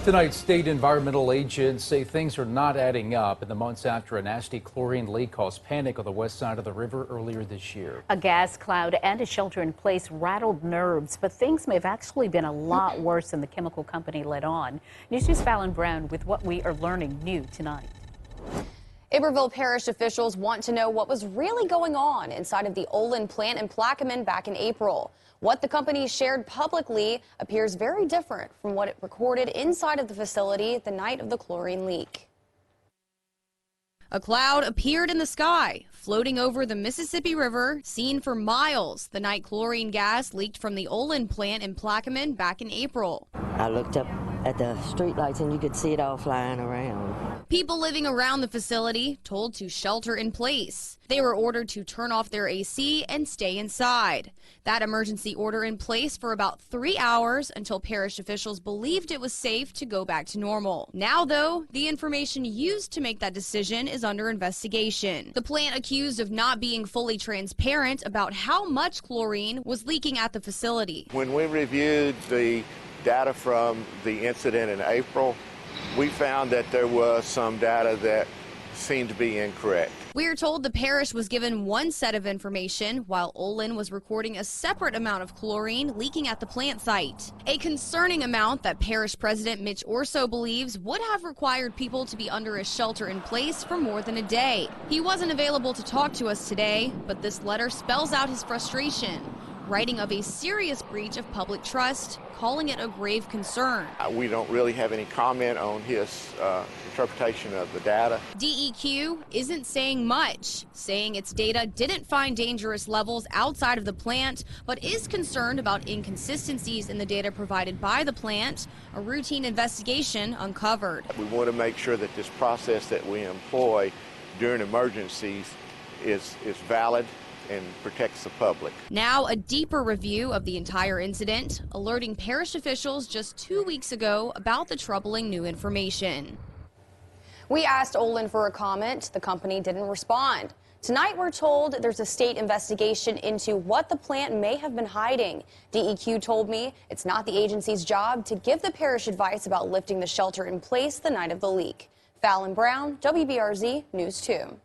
Tonight, state environmental agents say things are not adding up in the months after a nasty chlorine leak caused panic on the west side of the river earlier this year. A gas cloud and a shelter-in-place rattled nerves, but things may have actually been a lot worse than the chemical company let on. News 2's Fallon Brown with what we are learning new tonight. Iberville Parish officials want to know what was really going on inside of the Olin plant in Plaquemine back in April. What the company shared publicly appears very different from what it recorded inside of the facility the night of the chlorine leak. A cloud appeared in the sky, floating over the Mississippi River, seen for miles the night chlorine gas leaked from the Olin plant in Plaquemine back in April. I looked up at the streetlights and you could see it all flying around. People living around the facility told to shelter in place. They were ordered to turn off their AC and stay inside. That emergency order in place for about 3 hours until parish officials believed it was safe to go back to normal. Now, though, the information used to make that decision is under investigation. The plant accused of not being fully transparent about how much chlorine was leaking at the facility. When we reviewed the data from the incident in April, we found that there was some data that seemed to be incorrect. We are told the parish was given one set of information while Olin was recording a separate amount of chlorine leaking at the plant site. A concerning amount that parish president Mitch Orso believes would have required people to be under a shelter in place for more than a day. He wasn't available to talk to us today, but this letter spells out his frustration, writing of a serious breach of public trust, calling it a grave concern. We don't really have any comment on his interpretation of the data. DEQ isn't saying much, saying its data didn't find dangerous levels outside of the plant, but is concerned about inconsistencies in the data provided by the plant. A routine investigation uncovered. We want to make sure that this process that we employ during emergencies is valid and protects the public. Now a deeper review of the entire incident, alerting parish officials just 2 weeks ago about the troubling new information. We asked Olin for a comment. The company didn't respond. Tonight we're told there's a state investigation into what the plant may have been hiding. DEQ told me it's not the agency's job to give the parish advice about lifting the shelter in place the night of the leak. Fallon Brown, WBRZ News 2.